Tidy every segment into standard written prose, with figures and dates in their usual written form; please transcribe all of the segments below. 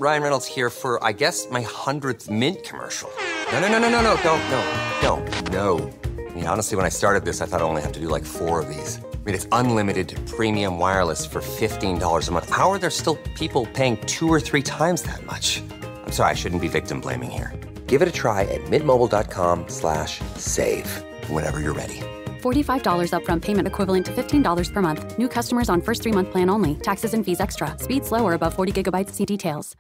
Ryan Reynolds here for, I guess, my 100th Mint commercial. No. I mean, honestly, when I started this, I thought I only have to do like 4 of these. I mean, it's unlimited premium wireless for $15 a month. How are there still people paying 2 or 3 times that much? I'm sorry, I shouldn't be victim blaming here. Give it a try at mintmobile.com/save. Whenever you're ready. $45 upfront payment equivalent to $15 per month. New customers on first 3-month plan only. Taxes and fees extra. Speed slower above 40 gigabytes. See details.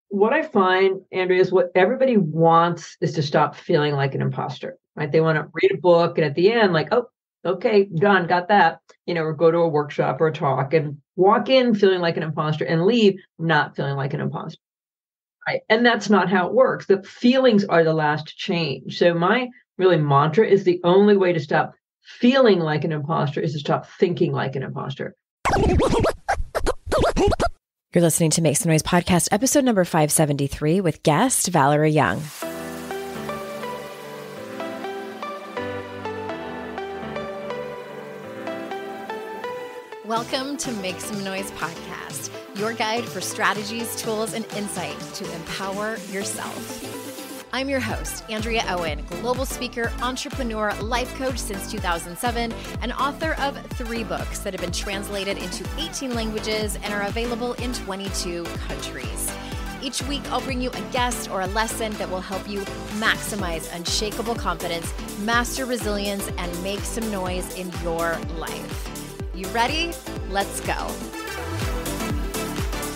What I find, Andrea, is what everybody wants is to stop feeling like an imposter, right? They want to read a book and at the end, like, oh, okay, done, got that, or go to a workshop or a talk and walk in feeling like an imposter and leave not feeling like an imposter, right? And that's not how it works. The feelings are the last to change. So my really mantra is the only way to stop feeling like an imposter is to stop thinking like an imposter. You're listening to Make Some Noise podcast, episode number 573 with guest Valerie Young. Welcome to Make Some Noise podcast, your guide for strategies, tools, and insight to empower yourself. I'm your host, Andrea Owen, global speaker, entrepreneur, life coach since 2007, and author of 3 books that have been translated into 18 languages and are available in 22 countries. Each week, I'll bring you a guest or a lesson that will help you maximize unshakable confidence, master resilience, and make some noise in your life. You ready? Let's go.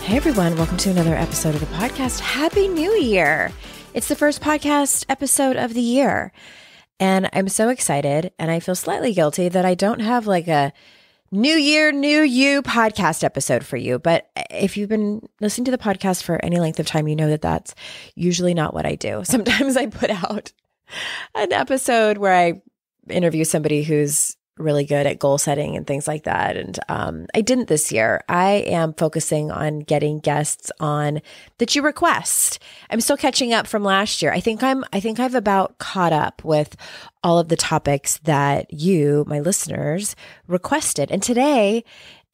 Hey everyone, welcome to another episode of the podcast. Happy New Year. It's the first podcast episode of the year, and I'm so excited, and I feel slightly guilty that I don't have like a New Year, New You podcast episode for you. But if you've been listening to the podcast for any length of time, you know that that's usually not what I do. Sometimes I put out an episode where I interview somebody who's really good at goal setting and things like that. And I didn't this year. I am focusing on getting guests on that you request. I'm still catching up from last year. I think I've about caught up with all of the topics that you, my listeners, requested. And today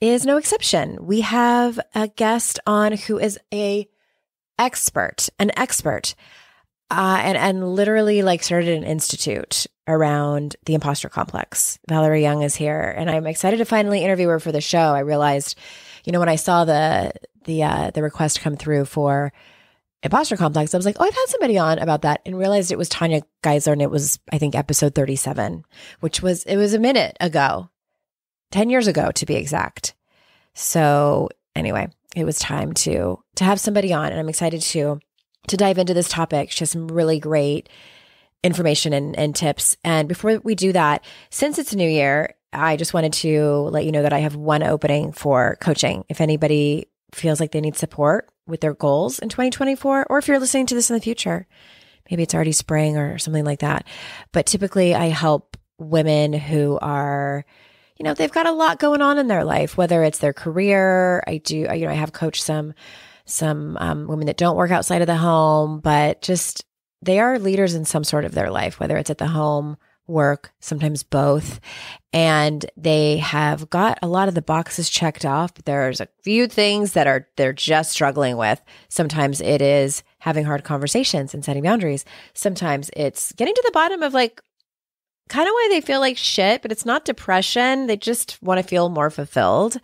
is no exception. We have a guest on who is an expert, and literally like started an institute around the imposter complex. Valerie Young is here, and I'm excited to finally interview her for the show. I realized, when I saw the request come through for imposter complex, I was like, oh, I've had somebody on about that, and realized it was Tanya Geisler, and it was, I think, episode 37, it was a minute ago, 10 years ago to be exact. So anyway, it was time to have somebody on, and I'm excited to dive into this topic. She has some really great information and tips. And before we do that, since it's a new year, I just wanted to let you know that I have one opening for coaching. If anybody feels like they need support with their goals in 2024, or if you're listening to this in the future, maybe it's already spring or something like that. But typically I help women who are, they've got a lot going on in their life, whether it's their career. I have coached some women that don't work outside of the home, but just they are leaders in some sort of their life, whether it's at the home, work, sometimes both. And they have got a lot of the boxes checked off, but there's a few things that they're just struggling with. Sometimes it is having hard conversations and setting boundaries. Sometimes it's getting to the bottom of like kind of why they feel like shit, but it's not depression. They just want to feel more fulfilled.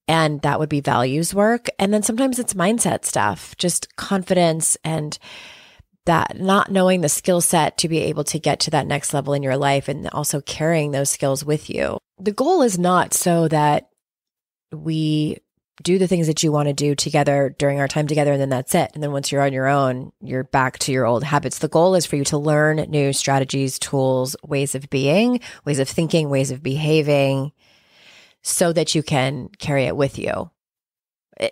And that would be values work. And then sometimes it's mindset stuff, just confidence and that not knowing the skill set to be able to get to that next level in your life and also carrying those skills with you. The goal is not so that we do the things that you want to do together during our time together and then that's it. And then once you're on your own, you're back to your old habits. The goal is for you to learn new strategies, tools, ways of being, ways of thinking, ways of behaving, so that you can carry it with you.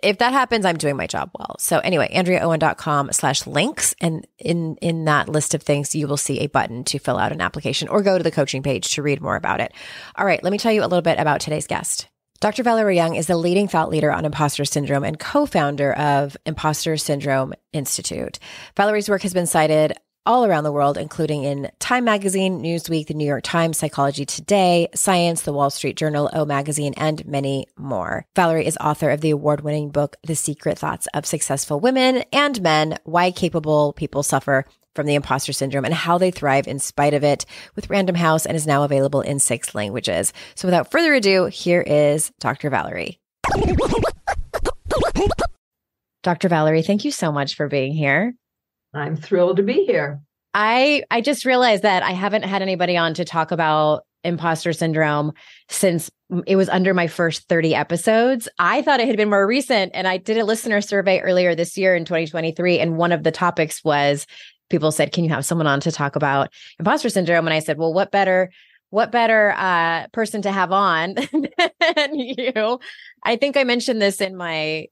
If that happens, I'm doing my job well. So anyway, AndreaOwen.com/links. And in that list of things, you will see a button to fill out an application or go to the coaching page to read more about it. All right, let me tell you a little bit about today's guest. Dr. Valerie Young is the leading thought leader on imposter syndrome and co-founder of Impostor Syndrome Institute. Valerie's work has been cited all around the world, including in Time Magazine, Newsweek, the New York Times, Psychology Today, Science, the Wall Street Journal, O Magazine, and many more. Valerie is author of the award-winning book, The Secret Thoughts of Successful Women and Men, Why Capable People Suffer from the Imposter Syndrome and How They Thrive in Spite of It, with Random House, and is now available in 6 languages. So without further ado, here is Dr. Valerie. Dr. Valerie, thank you so much for being here. I'm thrilled to be here. I just realized that I haven't had anybody on to talk about imposter syndrome since it was under my first 30 episodes. I thought it had been more recent, and I did a listener survey earlier this year in 2023, and one of the topics was people said, can you have someone on to talk about imposter syndrome? And I said, well, what better person to have on than you? I think I mentioned this in my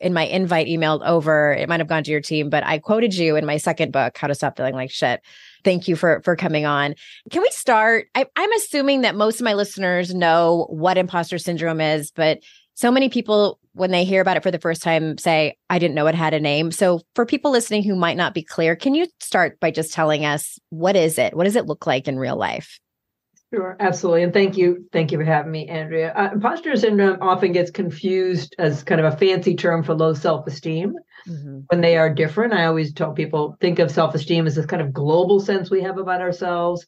invite emailed over. It might have gone to your team, but I quoted you in my second book, How to Stop Feeling Like Shit. Thank you for coming on. Can we start? I'm assuming that most of my listeners know what imposter syndrome is, but so many people, when they hear about it for the first time, say, I didn't know it had a name. So for people listening who might not be clear, can you start by just telling us, what is it? What does it look like in real life? Sure, absolutely. And thank you for having me, Andrea. Imposter syndrome often gets confused as kind of a fancy term for low self-esteem when they are different. I always tell people, think of self-esteem as this kind of global sense we have about ourselves.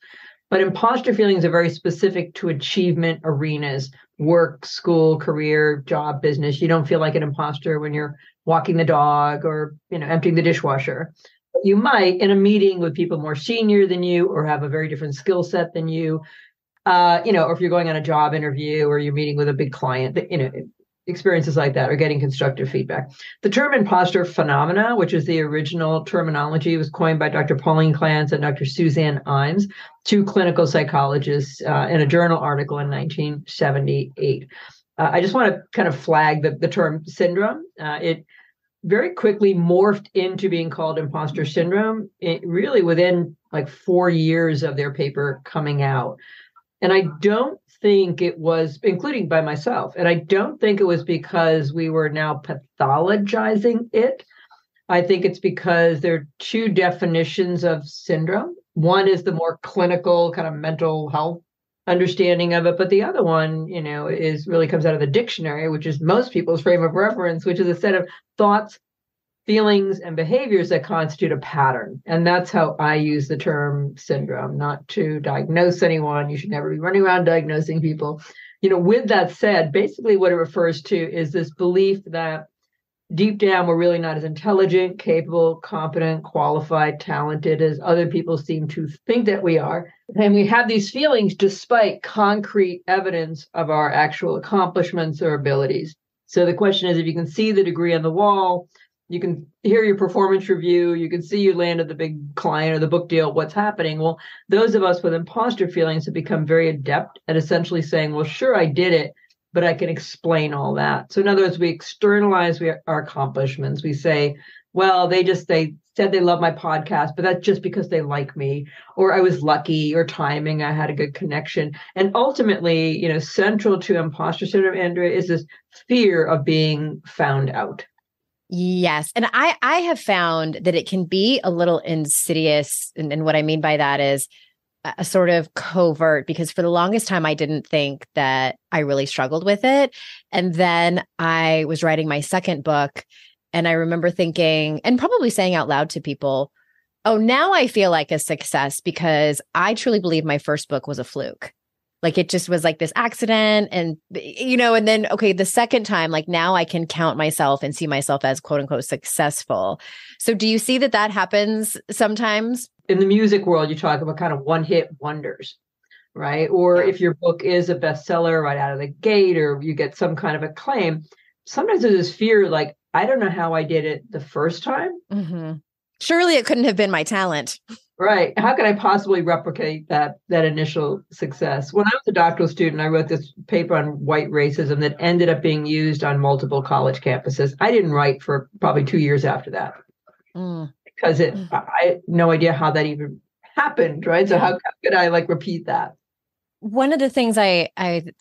But imposter feelings are very specific to achievement arenas, work, school, career, job, business. You don't feel like an imposter when you're walking the dog or, emptying the dishwasher. You might in a meeting with people more senior than you or have a very different skill set than you. Or if you're going on a job interview or you're meeting with a big client, experiences like that or getting constructive feedback. The term imposter phenomena, which is the original terminology, was coined by Dr. Pauline Clance and Dr. Suzanne Imes, 2 clinical psychologists, in a journal article in 1978. I just want to kind of flag the term syndrome. It very quickly morphed into being called imposter syndrome, really within like 4 years of their paper coming out. And I don't think it was, including by myself, and I don't think it was because we were now pathologizing it. I think it's because there are 2 definitions of syndrome. One is the more clinical kind of mental health understanding of it, but the other one, is really comes out of the dictionary, which is most people's frame of reference, which is a set of thoughts, feelings, and behaviors that constitute a pattern. And that's how I use the term syndrome, not to diagnose anyone. You should never be running around diagnosing people. With that said, basically what it refers to is this belief that deep down, we're really not as intelligent, capable, competent, qualified, talented as other people seem to think that we are. And we have these feelings despite concrete evidence of our actual accomplishments or abilities. So the question is, if you can see the degree on the wall, you can hear your performance review, you can see you landed the big client or the book deal, what's happening? Well, those of us with imposter feelings have become very adept at essentially saying, well, sure, I did it, but I can explain all that. So in other words, we externalize our accomplishments. We say, well, they said they love my podcast, but that's just because they like me, or I was lucky, or timing, I had a good connection. And ultimately, central to imposter syndrome, Andrea, is this fear of being found out. Yes. And I have found that it can be a little insidious. And what I mean by that is a sort of covert, because for the longest time, I didn't think that I really struggled with it. And then I was writing my second book, and I remember thinking, and probably saying out loud to people, oh, now I feel like a success because I truly believe my first book was a fluke. Like it just was like this accident and, and then, okay, the second time, like now I can count myself and see myself as quote unquote successful. So do you see that happens sometimes? In the music world, you talk about kind of one-hit wonders, right? Or if your book is a bestseller right out of the gate, or you get some kind of acclaim, sometimes there's this fear, like, I don't know how I did it the first time. Mm-hmm. Surely it couldn't have been my talent. Right. How can I possibly replicate that initial success? When I was a doctoral student, I wrote this paper on white racism that ended up being used on multiple college campuses. I didn't write for probably 2 years after that because I had no idea how that even happened. Right. So how could I repeat that? One of the things I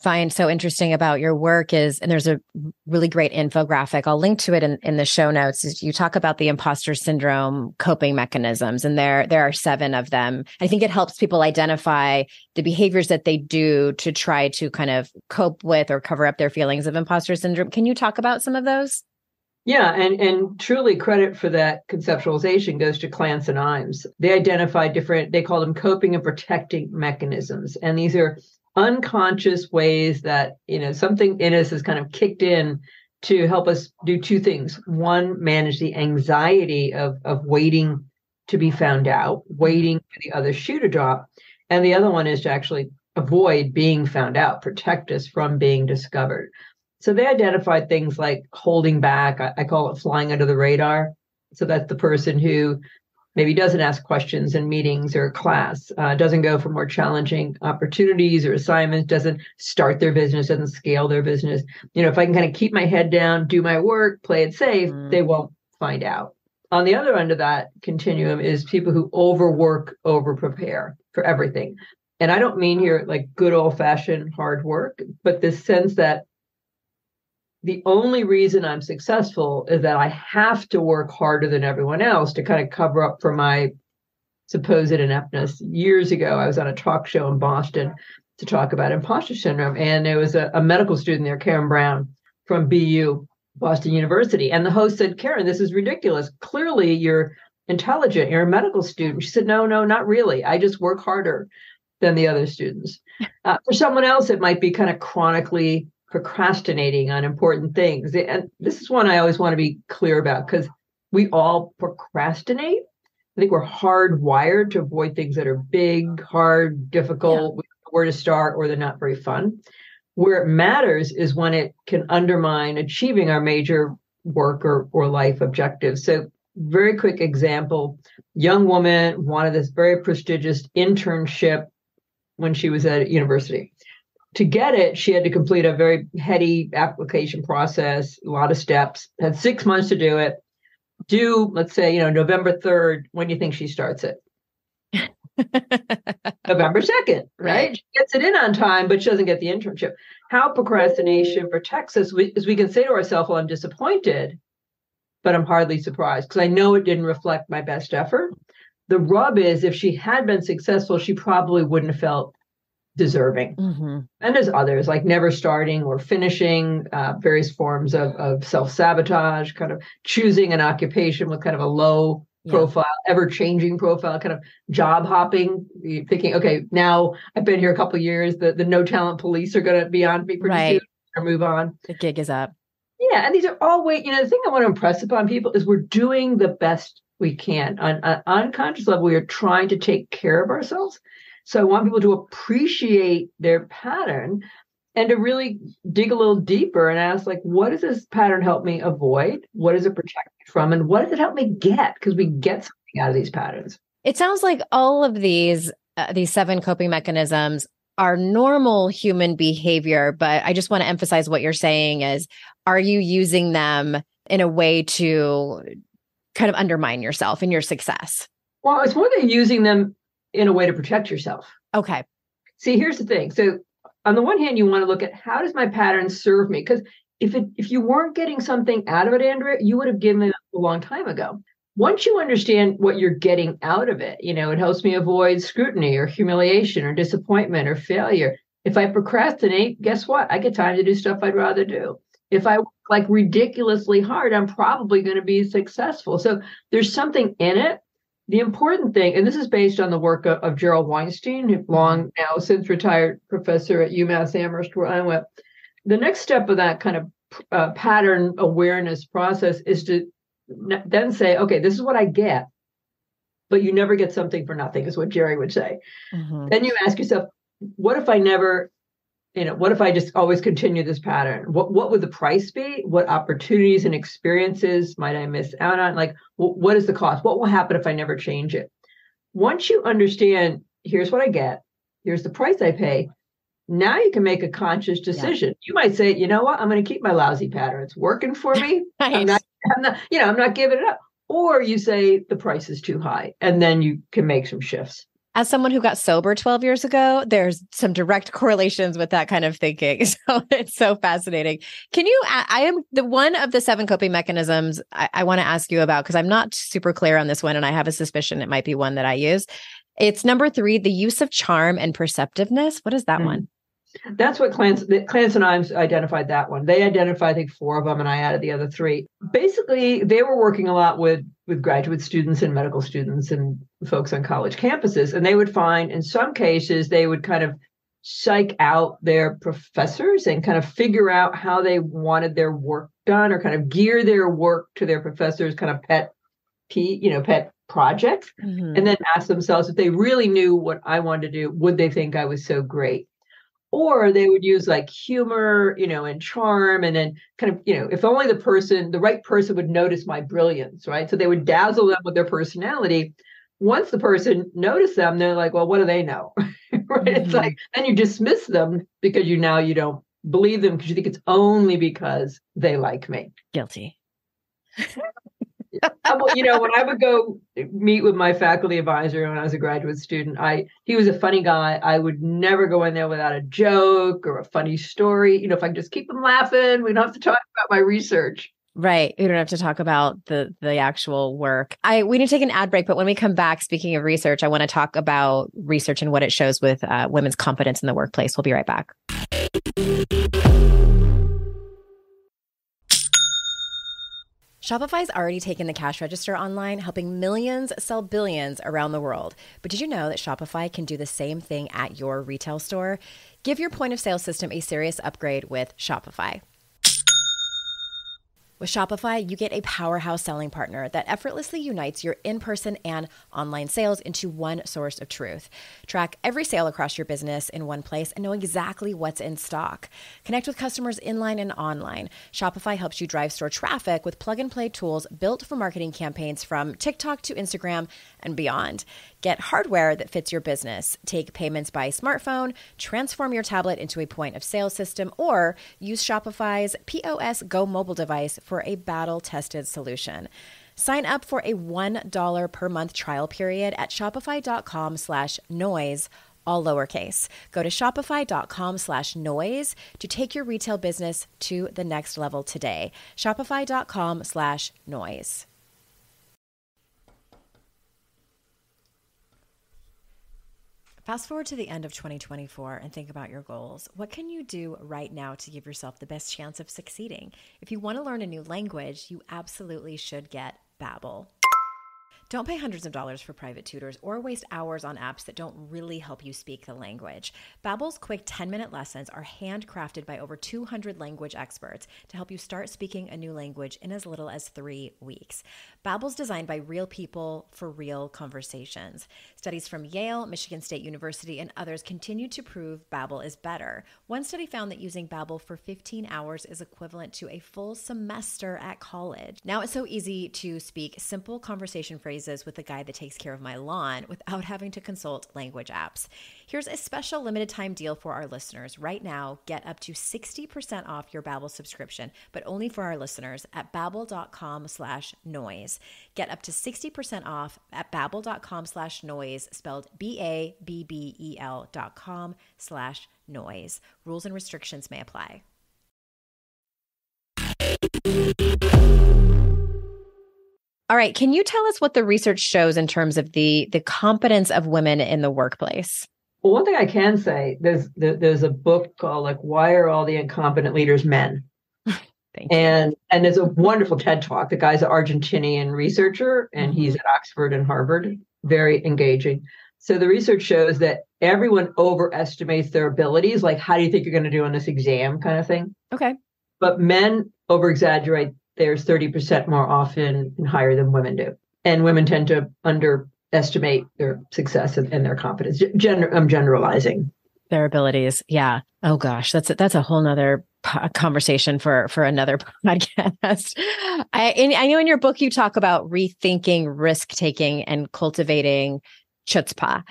find so interesting about your work is, and there's a really great infographic, I'll link to it in the show notes, is you talk about the imposter syndrome coping mechanisms, and there are 7 of them. I think it helps people identify the behaviors that they do to try to kind of cope with or cover up their feelings of imposter syndrome. Can you talk about some of those? Yeah, and truly credit for that conceptualization goes to Clance and Imes. They identify they call them coping and protecting mechanisms. And these are unconscious ways that, something in us is kind of kicked in to help us do 2 things. One, manage the anxiety of waiting to be found out, waiting for the other shoe to drop. And the other one is to actually avoid being found out, protect us from being discovered. So they identified things like holding back. I call it flying under the radar. So that's the person who maybe doesn't ask questions in meetings or class, doesn't go for more challenging opportunities or assignments, doesn't start their business, doesn't scale their business. If I can kind of keep my head down, do my work, play it safe, they won't find out. On the other end of that continuum is people who overwork, overprepare for everything. And I don't mean here like good old-fashioned hard work, but this sense that the only reason I'm successful is that I have to work harder than everyone else to kind of cover up for my supposed ineptness. Years ago, I was on a talk show in Boston to talk about imposter syndrome. And there was a medical student there, Karen Brown from BU, Boston University. And the host said, Karen, this is ridiculous. Clearly, you're intelligent. You're a medical student. She said, no, not really. I just work harder than the other students. For someone else, it might be kind of chronically procrastinating on important things. And this is one I always want to be clear about because we all procrastinate. I think we're hardwired to avoid things that are big, hard, difficult, where to start, or they're not very fun. Where it matters is when it can undermine achieving our major work or life objectives. So very quick example, young woman wanted this very prestigious internship when she was at university. To get it, she had to complete a very heady application process, a lot of steps, had 6 months to do it. Due, let's say, November 3rd, when do you think she starts it? November 2nd, right? She gets it in on time, but she doesn't get the internship. How procrastination protects us is we can say to ourselves, well, I'm disappointed, but I'm hardly surprised because I know it didn't reflect my best effort. The rub is if she had been successful, she probably wouldn't have felt deserving. Mm-hmm. And there's others like never starting or finishing, various forms of self-sabotage, kind of choosing an occupation with kind of a low profile, ever-changing profile, kind of job hopping, thinking, okay, now I've been here a couple of years, the no talent police are going to be on me pretty soon or move on. The gig is up. Yeah. And these are all the thing I want to impress upon people is we're doing the best we can. On an unconscious level, we are trying to take care of ourselves. So I want people to appreciate their pattern and to really dig a little deeper and ask, like, what does this pattern help me avoid? What does it protect me from? And what does it help me get? Because we get something out of these patterns. It sounds like all of these 7 coping mechanisms are normal human behavior, but I just want to emphasize what you're saying is, are you using them in a way to kind of undermine yourself and your success? Well, it's more than using them in a way to protect yourself. Okay. See, here's the thing. So on the one hand, you want to look at how does my pattern serve me? Because if you weren't getting something out of it, Andrea, you would have given it a long time ago. Once you understand what you're getting out of it, it helps me avoid scrutiny or humiliation or disappointment or failure. If I procrastinate, guess what? I get time to do stuff I'd rather do. If I work ridiculously hard, I'm probably going to be successful. So there's something in it. The important thing, and this is based on the work of Gerald Weinstein, long now since retired professor at UMass Amherst, where I went. The next step of that kind of pattern awareness process is to then say, okay, this is what I get, but you never get something for nothing, is what Jerry would say. Mm-hmm. Then you ask yourself, what if I never, what if I just always continue this pattern? What would the price be? What opportunities and experiences might I miss out on? Like, what is the cost? What will happen if I never change it? Once you understand, here's what I get, here's the price I pay, now you can make a conscious decision. Yeah. You might say, you know what, I'm going to keep my lousy pattern. It's working for me. Right. I'm not giving it up. Or you say the price is too high, and then you can make some shifts. As someone who got sober 12 years ago, there's some direct correlations with that kind of thinking. So it's so fascinating. I am the one of the 7 coping mechanisms I want to ask you about, because I'm not super clear on this one, and I have a suspicion it might be one that I use. It's number 3, the use of charm and perceptiveness. What is that one? That's what Clance and I identified that one. They identified, I think, 4 of them, and I added the other 3. Basically, they were working a lot with graduate students and medical students and folks on college campuses. And they would find, in some cases, they would kind of psych out their professors and kind of figure out how they wanted their work done, or kind of gear their work to their professors' kind of pet projects. Mm-hmm. And then ask themselves, if they really knew what I wanted to do, would they think I was so great? Or they would use like humor, and charm, and then kind of, if only the right person would notice my brilliance, right? So they would dazzle them with their personality. Once the person noticed them, they're like, well, what do they know? Right? Mm-hmm. It's like, then you dismiss them because you don't believe them, because you think it's only because they like me. Guilty. When I would go meet with my faculty advisor when I was a graduate student, he was a funny guy. I would never go in there without a joke or a funny story. If I can just keep them laughing, we don't have to talk about my research. Right. We don't have to talk about the actual work. We need to take an ad break, but when we come back, speaking of research, I want to talk about research and what it shows with women's competence in the workplace. We'll be right back. Shopify's already taken the cash register online, helping millions sell billions around the world. But did you know that Shopify can do the same thing at your retail store? Give your point of sale system a serious upgrade with Shopify. With Shopify, you get a powerhouse selling partner that effortlessly unites your in-person and online sales into one source of truth. Track every sale across your business in one place and know exactly what's in stock. Connect with customers inline and online. Shopify helps you drive store traffic with plug-and-play tools built for marketing campaigns from TikTok to Instagram and beyond. Get hardware that fits your business. Take payments by smartphone, transform your tablet into a point of sale system, or use Shopify's POS Go mobile device for a battle-tested solution. Sign up for a $1 per month trial period at shopify.com/noise, all lowercase. Go to shopify.com/noise to take your retail business to the next level today. Shopify.com/noise. Fast forward to the end of 2024 and think about your goals. What can you do right now to give yourself the best chance of succeeding? If you want to learn a new language, you absolutely should get Babbel. Don't pay hundreds of dollars for private tutors or waste hours on apps that don't really help you speak the language. Babbel's quick 10-minute lessons are handcrafted by over 200 language experts to help you start speaking a new language in as little as 3 weeks. Babbel's designed by real people for real conversations. Studies from Yale, Michigan State University, and others continue to prove Babbel is better. One study found that using Babbel for 15 hours is equivalent to a full semester at college. Now it's so easy to speak simple conversation phrases with the guy that takes care of my lawn without having to consult language apps. Here's a special limited time deal for our listeners. Right now, get up to 60% off your Babbel subscription, but only for our listeners at babbel.com/noise. Get up to 60% off at babbel.com/noise, spelled BABBEL.com/noise. Rules and restrictions may apply. All right. Can you tell us what the research shows in terms of the competence of women in the workplace? Well, one thing I can say, there's a book called Why Are All the Incompetent Leaders Men? Thank you. And there's a wonderful TED Talk. The guy's an Argentinian researcher, and he's at Oxford and Harvard. Very engaging. So the research shows that everyone overestimates their abilities. Like, how do you think you're going to do on this exam kind of thing? Okay. But men over-exaggerate theirs 30% more often and higher than women do. And women tend to underestimate their success and their competence. I'm generalizing. Their abilities. Yeah. Oh gosh, that's a whole nother conversation for another podcast. I know in your book you talk about rethinking, risk-taking, and cultivating chutzpah,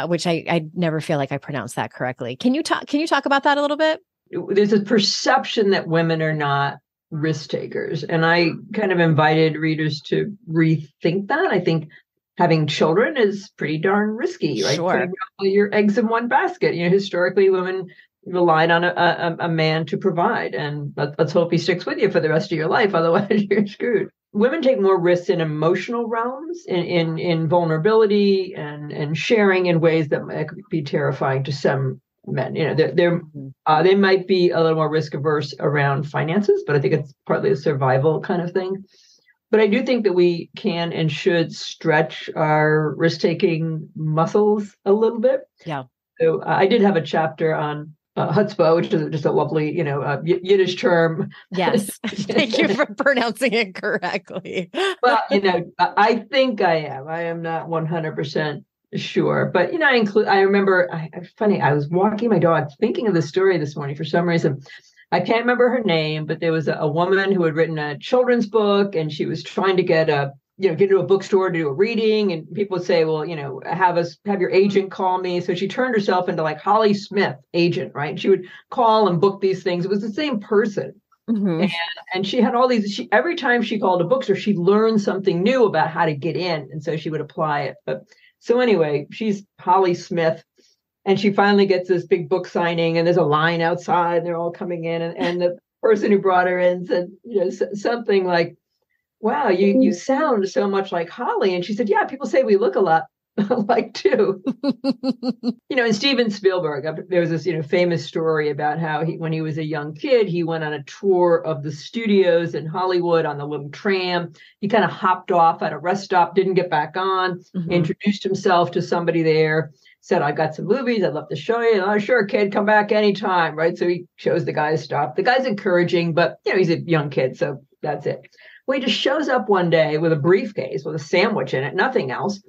which I never feel like I pronounced that correctly. Can you talk about that a little bit? There's a perception that women are not risk takers. And I kind of invited readers to rethink that. I think having children is pretty darn risky, right? Sure. Putting all your eggs in one basket. Historically, women relied on a man to provide, and let's hope he sticks with you for the rest of your life. Otherwise, you're screwed. Women take more risks in emotional realms, in vulnerability and sharing in ways that might be terrifying to some men. They might be a little more risk averse around finances, but I think it's partly a survival kind of thing. But I do think that we can and should stretch our risk-taking muscles a little bit. Yeah. So I did have a chapter on chutzpah, which is just a lovely, Yiddish term. Yes. Thank you for pronouncing it correctly. Well, I think I am. I am not 100% sure. But, I remember, funny, I was walking my dog thinking of the story this morning for some reason. I can't remember her name, but there was a woman who had written a children's book, and she was trying to get into a bookstore to do a reading, and people would say, well, have your agent call me. So she turned herself into like Holly Smith agent, right? She would call and book these things. It was the same person. Mm-hmm. And she had all these, every time she called a bookstore, she learned something new about how to get in. And so she would apply it. But so anyway, she's Holly Smith. And she finally gets this big book signing, and there's a line outside, and they're all coming in. And the person who brought her in said, something like, wow, you sound so much like Holly. And she said, yeah, people say we look a lot alike too. And Steven Spielberg, there was this, famous story about how when he was a young kid, he went on a tour of the studios in Hollywood on the little tram. He kind of hopped off at a rest stop, didn't get back on, introduced himself to somebody there. Said, I've got some movies I'd love to show you. Oh, sure, kid, come back anytime, right? So he shows the guy stuff. The guy's encouraging, but, he's a young kid, so that's it. Well, he just shows up one day with a briefcase with a sandwich in it, nothing else,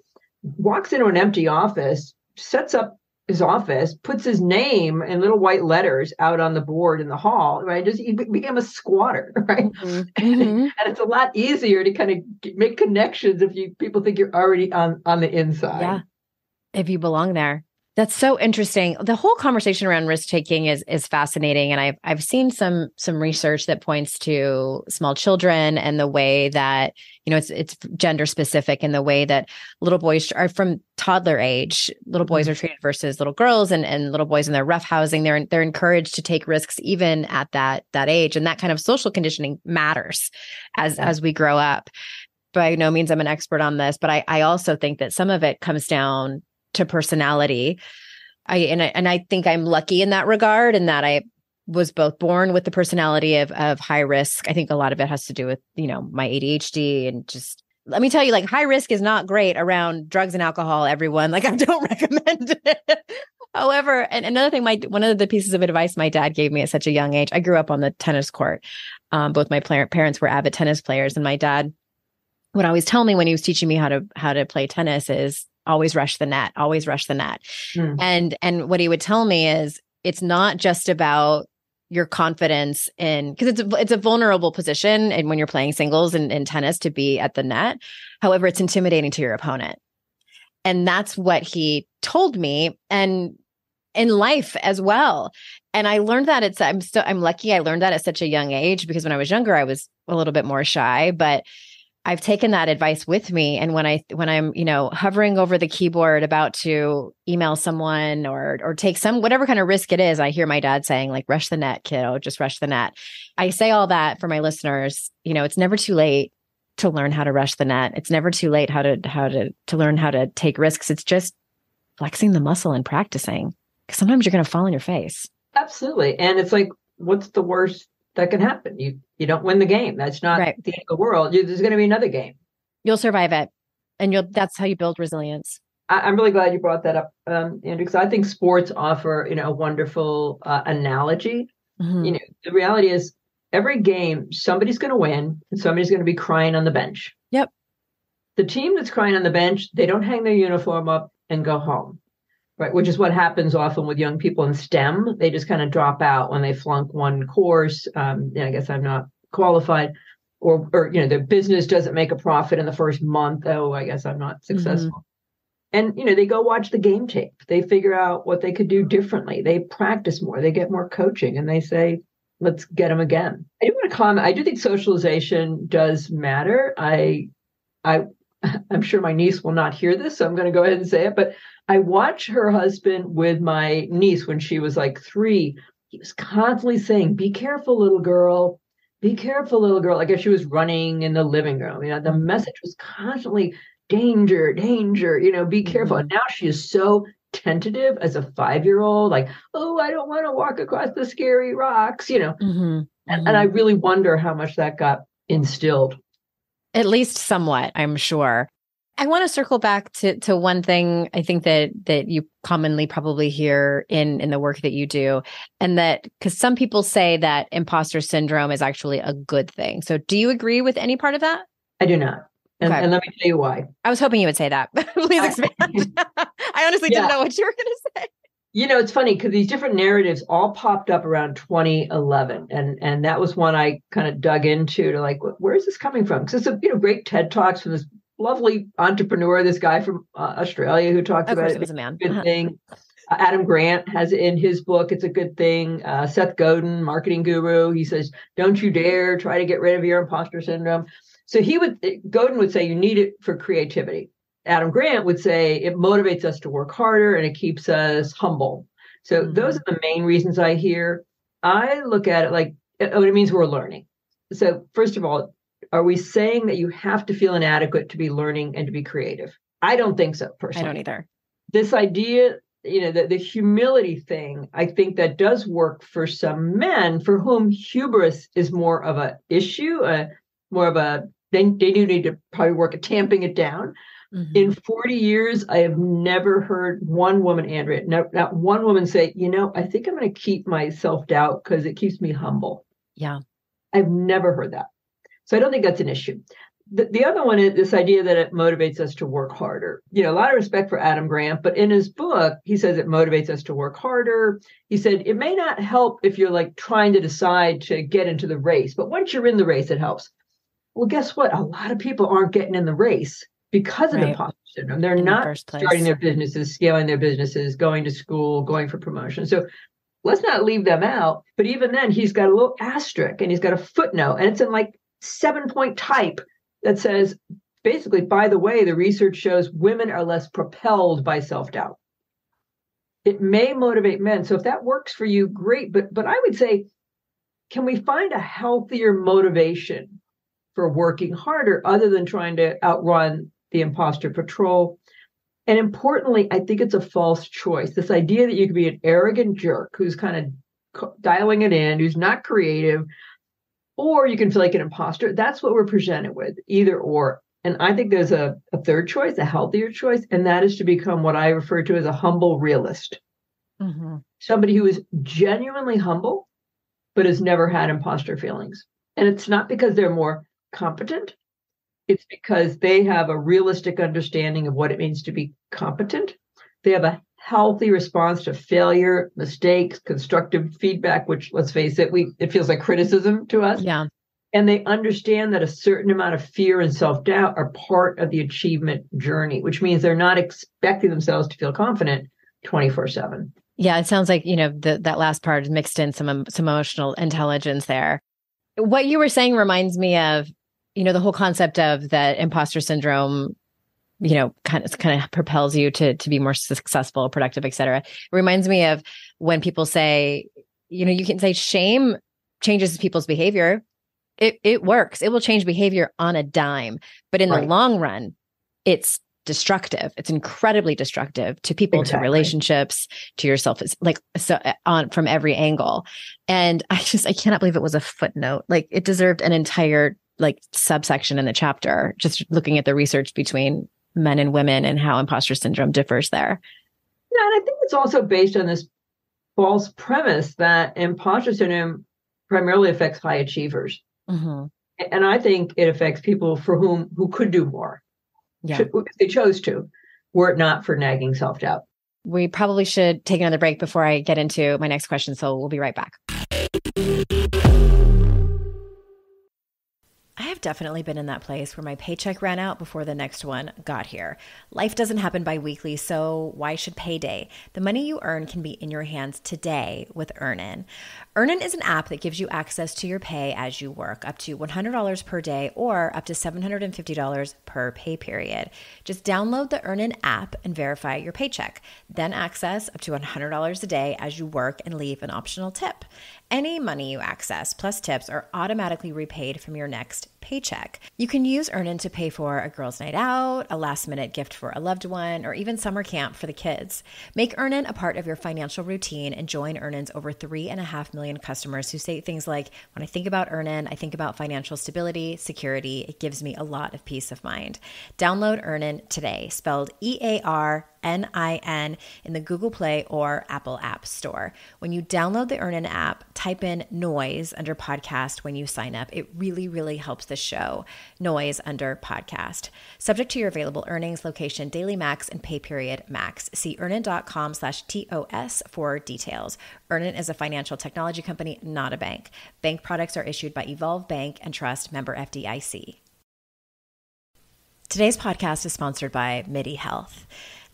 walks into an empty office, sets up his office, puts his name in little white letters out on the board in the hall, right? He became a squatter, right? Mm-hmm. And it's a lot easier to kind of make connections if people think you're already on the inside. Yeah. If you belong there. That's so interesting. The whole conversation around risk-taking is fascinating. And I've seen some research that points to small children and the way that, it's gender specific, and the way that little boys are from toddler age, little boys are treated versus little girls, and little boys in their rough housing, they're encouraged to take risks even at that age. And that kind of social conditioning matters as we grow up. By no means I'm an expert on this, but I also think that some of it comes down to personality. I think I'm lucky in that regard, and that I was both born with the personality of high risk. I think a lot of it has to do with, my ADHD, and just, let me tell you, like, high risk is not great around drugs and alcohol, everyone. Like, I don't recommend it. However, and another thing, one of the pieces of advice my dad gave me at such a young age, I grew up on the tennis court. Both my parents were avid tennis players, and my dad would always tell me when he was teaching me how to play tennis is, always rush the net, always rush the net. And what he would tell me is, it's not just about your confidence because it's a vulnerable position. And when you're playing singles in tennis, to be at the net, however, it's intimidating to your opponent. And that's what he told me, and in life as well. And I learned that I'm lucky I learned that at such a young age, because when I was younger, I was a little bit more shy, but I've taken that advice with me. And when I'm, hovering over the keyboard about to email someone or take whatever kind of risk it is, I hear my dad saying, like, rush the net, kiddo, just rush the net. I say all that for my listeners. It's never too late to learn how to rush the net. It's never too late to learn how to take risks. It's just flexing the muscle and practicing, because sometimes you're going to fall on your face. Absolutely. And it's like, what's the worst that can happen? You don't win the game. That's not the end of the world. There's going to be another game. You'll survive it. And that's how you build resilience. I'm really glad you brought that up, Andrew, because I think sports offer, a wonderful analogy. Mm-hmm. The reality is, every game, somebody's going to win and somebody's going to be crying on the bench. Yep. The team that's crying on the bench, they don't hang their uniform up and go home. Right, which is what happens often with young people in STEM. They just kind of drop out when they flunk one course. I guess I'm not qualified, or their business doesn't make a profit in the first month. Oh, I guess I'm not successful. Mm-hmm. And they go watch the game tape. They figure out what they could do differently. They practice more. They get more coaching, and they say, "Let's get them again." I do want to comment. I do think socialization does matter. I I'm sure my niece will not hear this, so I'm going to go ahead and say it, but I watched her husband with my niece when she was like 3. He was constantly saying, be careful, little girl. Be careful, little girl. I guess she was running in the living room. The message was constantly danger, danger, be careful. And now she is so tentative as a 5-year-old, like, oh, I don't want to walk across the scary rocks, And I really wonder how much that got instilled. At least somewhat, I'm sure. I want to circle back to one thing I think that you commonly probably hear in the work that you do, and that because some people say that imposter syndrome is actually a good thing. So do you agree with any part of that? I do not. And, okay. And let me tell you why. I was hoping you would say that. Please expand. I honestly didn't know what you were going to say. It's funny because these different narratives all popped up around 2011. And that was one I kind of dug into to like, where is this coming from? Because it's a great TED Talks from this lovely entrepreneur, this guy from Australia who talks about it. It was a man. Good thing. Adam Grant has it in his book. It's a good thing. Seth Godin, marketing guru, he says, don't you dare try to get rid of your imposter syndrome. So Godin would say you need it for creativity. Adam Grant would say it motivates us to work harder and it keeps us humble. So those are the main reasons I hear. I look at it like, it means we're learning. So first of all, are we saying that you have to feel inadequate to be learning and to be creative? I don't think so, personally. I don't either. This idea, the humility thing, I think that does work for some men for whom hubris is more of an issue, they do need to probably work at tamping it down. In 40 years, I have never heard one woman, Andrea, not one woman say, I think I'm going to keep my self-doubt because it keeps me humble. Yeah. I've never heard that. So I don't think that's an issue. The other one is this idea that it motivates us to work harder. A lot of respect for Adam Grant, but in his book, he says it motivates us to work harder. He said it may not help if you're like trying to decide to get into the race, but once you're in the race, it helps. Well, guess what? A lot of people aren't getting in the race because of imposter syndrome. They're not starting their businesses, scaling their businesses, going to school, going for promotion. So let's not leave them out. But even then, he's got a little asterisk and he's got a footnote, and it's in like 7-point type that says, basically, by the way, the research shows women are less propelled by self-doubt. It may motivate men. So if that works for you, great. But I would say, can we find a healthier motivation for working harder other than trying to outrun the imposter patrol? And importantly, I think it's a false choice. This idea that you could be an arrogant jerk who's kind of dialing it in, who's not creative, or you can feel like an imposter. That's what we're presented with, either or. And I think there's a third choice, a healthier choice, and that is to become what I refer to as a humble realist. Somebody who is genuinely humble, but has never had imposter feelings. And it's not because they're more competent. It's because they have a realistic understanding of what it means to be competent. They have a healthy response to failure, mistakes, constructive feedback, which, let's face it, it feels like criticism to us. Yeah. And they understand that a certain amount of fear and self-doubt are part of the achievement journey, which means they're not expecting themselves to feel confident 24/7. Yeah, it sounds like, that last part is mixed in some emotional intelligence there. What you were saying reminds me of, the whole concept of that imposter syndrome, kind of propels you to be more successful, productive, et cetera. It reminds me of when people say, you can say shame changes people's behavior. It works. It will change behavior on a dime. But in the long run, it's destructive. It's incredibly destructive to people, to relationships, to yourself. It's like, so from every angle. And I cannot believe it was a footnote. Like, it deserved an entire subsection in the chapter, just looking at the research between men and women and how imposter syndrome differs there. Yeah, and I think it's also based on this false premise that imposter syndrome primarily affects high achievers. And I think it affects people who could do more. Yeah. If they chose to, were it not for nagging self-doubt. We probably should take another break before I get into my next question. So we'll be right back. I I've definitely been in that place where my paycheck ran out before the next one got here. Life doesn't happen bi-weekly, so why should payday? The money you earn can be in your hands today with Earnin. Earnin is an app that gives you access to your pay as you work, up to $100 per day or up to $750 per pay period. Just download the Earnin app and verify your paycheck. Then access up to $100 a day as you work and leave an optional tip. Any money you access plus tips are automatically repaid from your next paycheck. You can use Earnin to pay for a girls' night out, a last-minute gift for a loved one, or even summer camp for the kids. Make Earnin a part of your financial routine and join Earnin's over 3.5 million customers who say things like, when I think about Earnin, I think about financial stability, security. It gives me a lot of peace of mind. Download Earnin today, spelled EARNIN, in the Google Play or Apple App Store. When you download the Earnin app, type in noise under podcast when you sign up. It really, really helps the show. Noise under podcast. Subject to your available earnings, location, daily max, and pay period max. See earnin.com/TOS for details. Earnin is a financial technology company, not a bank. Bank products are issued by Evolve Bank and Trust, member FDIC. Today's podcast is sponsored by MIDI Health.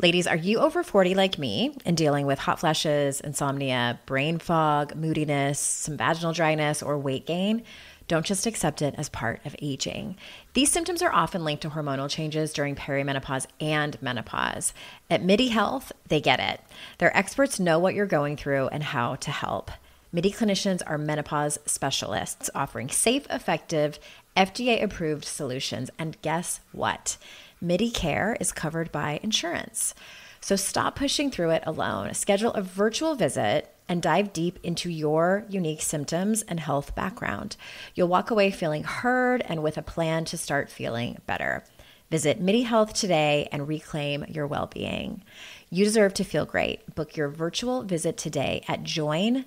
Ladies, are you over 40 like me and dealing with hot flashes, insomnia, brain fog, moodiness, some vaginal dryness, or weight gain? Don't just accept it as part of aging. These symptoms are often linked to hormonal changes during perimenopause and menopause. At MIDI Health, they get it. Their experts know what you're going through and how to help. MIDI clinicians are menopause specialists offering safe, effective, FDA-approved solutions. And guess what? MIDI care is covered by insurance. So stop pushing through it alone. Schedule a virtual visit and dive deep into your unique symptoms and health background. You'll walk away feeling heard and with a plan to start feeling better. Visit MIDI Health today and reclaim your well-being. You deserve to feel great. Book your virtual visit today at joinmidi.com.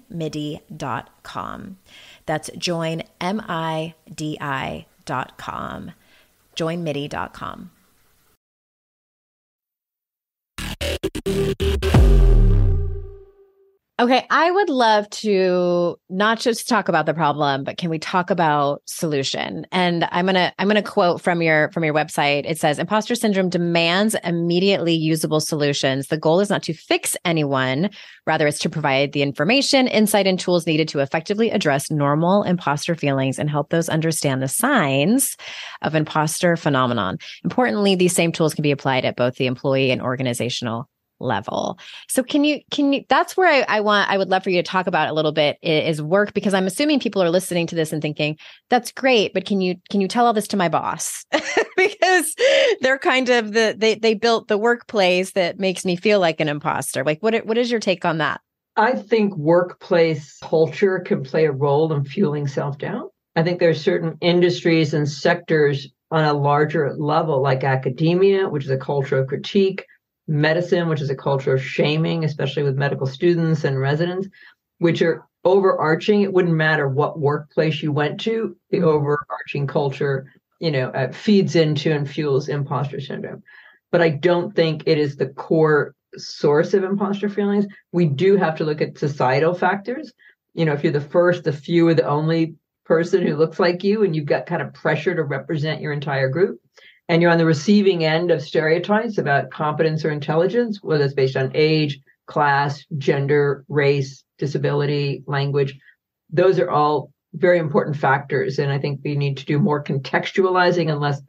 That's joinmidi.com. joinmidi.com. Okay, I would love to not just talk about the problem, but can we talk about solution? And I'm gonna quote from your website. It says, "Imposter syndrome demands immediately usable solutions. The goal is not to fix anyone, rather it's to provide the information, insight, and tools needed to effectively address normal imposter feelings and help those understand the signs of imposter phenomenon. Importantly, these same tools can be applied at both the employee and organizational level." So can you, that's where I would love for you to talk about a little bit is work, because I'm assuming people are listening to this and thinking, that's great, but can you tell all this to my boss? Because they're kind of they built the workplace that makes me feel like an imposter. Like, what is your take on that? I think workplace culture can play a role in fueling self-doubt. I think there are certain industries and sectors on a larger level, like academia, which is a culture of critique, medicine, which is a culture of shaming, especially with medical students and residents, which are overarching. It wouldn't matter what workplace you went to, the overarching culture, feeds into and fuels imposter syndrome. But I don't think it is the core source of imposter feelings. We do have to look at societal factors. If you're the first, the few, or the only person who looks like you, and you've got kind of pressure to represent your entire group, and you're on the receiving end of stereotypes about competence or intelligence, whether it's based on age, class, gender, race, disability, language, those are all very important factors. And I think we need to do more contextualizing and less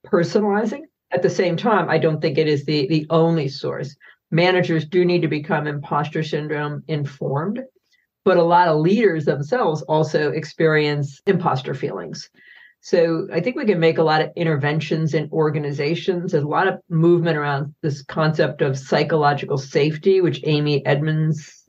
personalizing. At the same time, I don't think it is the only source. Managers do need to become imposter syndrome informed, but a lot of leaders themselves also experience imposter feelings. So I think we can make a lot of interventions in organizations. There's a lot of movement around this concept of psychological safety, which Amy Edmondson,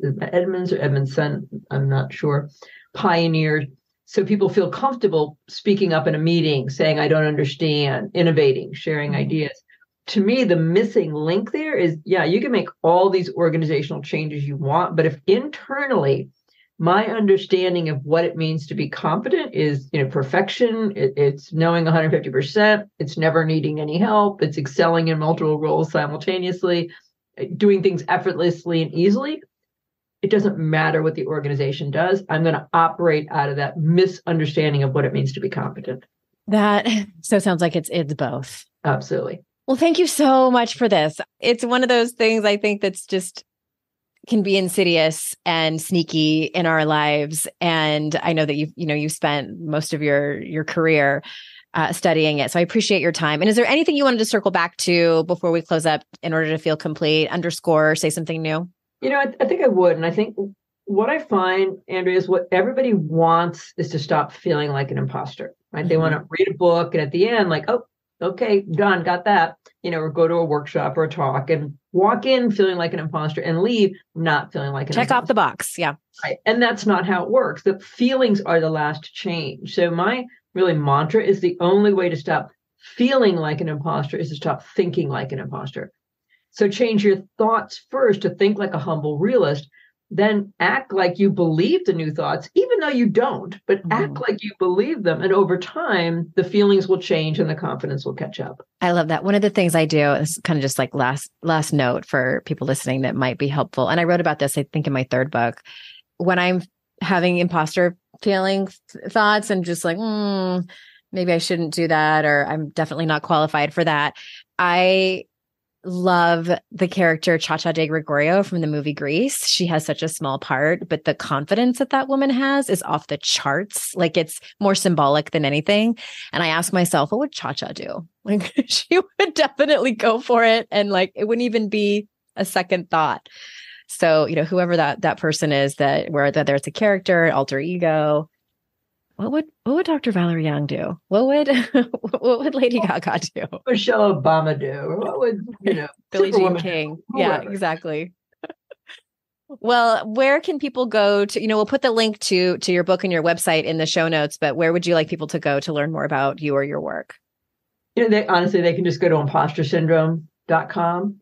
I'm not sure, pioneered. So people feel comfortable speaking up in a meeting, saying, I don't understand, innovating, sharing ideas. To me, the missing link there is, you can make all these organizational changes you want, but if internally, my understanding of what it means to be competent is, perfection. It's knowing 150%. It's never needing any help. It's excelling in multiple roles simultaneously, doing things effortlessly and easily. It doesn't matter what the organization does. I'm going to operate out of that misunderstanding of what it means to be competent. So it sounds like it's both. Absolutely. Well, thank you so much for this. It's one of those things I think that's just can be insidious and sneaky in our lives. And I know that you've spent most of your career studying it. So I appreciate your time. And is there anything you wanted to circle back to before we close up in order to feel complete, underscore, say something new? I think I would. And I think what I find, Andrea, is what everybody wants is to stop feeling like an imposter, right? Mm-hmm. They want to read a book and at the end, like, oh, okay, done, got that, or go to a workshop or a talk and walk in feeling like an imposter and leave not feeling like an imposter. Check off the box. Yeah. Right. And that's not how it works. The feelings are the last change. So my really mantra is the only way to stop feeling like an imposter is to stop thinking like an imposter. So change your thoughts first to think like a humble realist, then act like you believe the new thoughts, even though you don't, but act like you believe them. And over time, the feelings will change and the confidence will catch up. I love that. One of the things I do is kind of just like last note for people listening that might be helpful. And I wrote about this, I think, in my third book. When I'm having imposter feeling thoughts and just like, maybe I shouldn't do that, or I'm definitely not qualified for that. I love the character Cha-Cha de Gregorio from the movie Grease. She has such a small part, but the confidence that woman has is off the charts. Like it's more symbolic than anything. And I ask myself, what would Cha-Cha do? Like she would definitely go for it. And like, it wouldn't even be a second thought. So, whoever that person is whether it's a character, alter ego, what would Dr. Valerie Young do? What would Lady Gaga do? Michelle Obama do? What would, Billie Jean King? Yeah, exactly. Well, where can people go to, we'll put the link to your book and your website in the show notes, but where would you like people to go to learn more about you or your work? They can just go to impostersyndrome.com.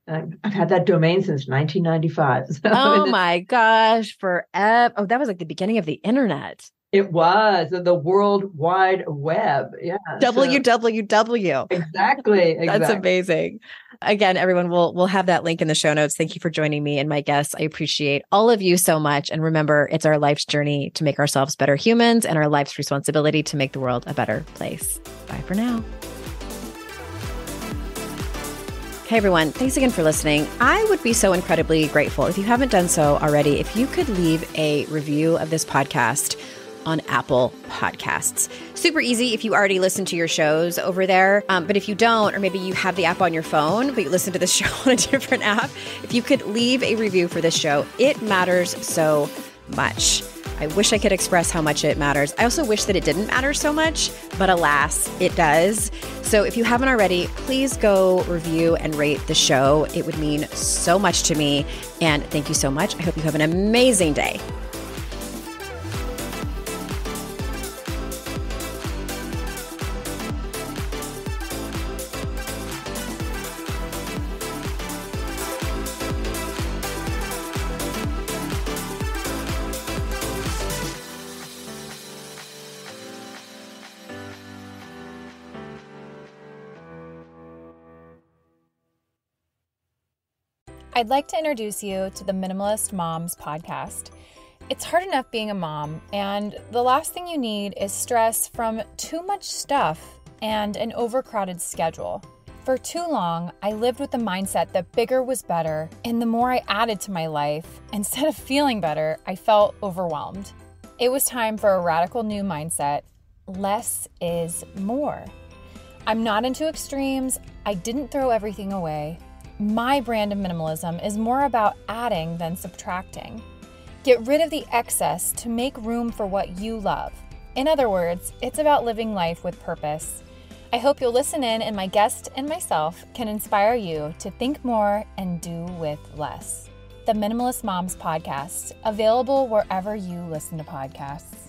I've had that domain since 1995. So my gosh, forever. Oh, that was like the beginning of the internet. It was the World Wide Web. Yeah. www. Exactly. That's amazing. Again, everyone, we'll have that link in the show notes. Thank you for joining me and my guests. I appreciate all of you so much. And remember, it's our life's journey to make ourselves better humans and our life's responsibility to make the world a better place. Bye for now. Hey everyone, thanks again for listening. I would be so incredibly grateful if you haven't done so already, if you could leave a review of this podcast on Apple Podcasts. Super easy if you already listen to your shows over there. But if you don't, or maybe you have the app on your phone, but you listen to the show on a different app, if you could leave a review for this show, it matters so much. I wish I could express how much it matters. I also wish that it didn't matter so much, but alas, it does. So if you haven't already, please go review and rate the show. It would mean so much to me. And thank you so much. I hope you have an amazing day. I'd like to introduce you to the Minimalist Moms podcast. It's hard enough being a mom, and the last thing you need is stress from too much stuff and an overcrowded schedule. For too long, I lived with the mindset that bigger was better, and the more I added to my life, instead of feeling better, I felt overwhelmed. It was time for a radical new mindset. Less is more. I'm not into extremes. I didn't throw everything away. My brand of minimalism is more about adding than subtracting. Get rid of the excess to make room for what you love. In other words, it's about living life with purpose. I hope you'll listen in and my guest and myself can inspire you to think more and do with less. The Minimalist Moms podcast, available wherever you listen to podcasts.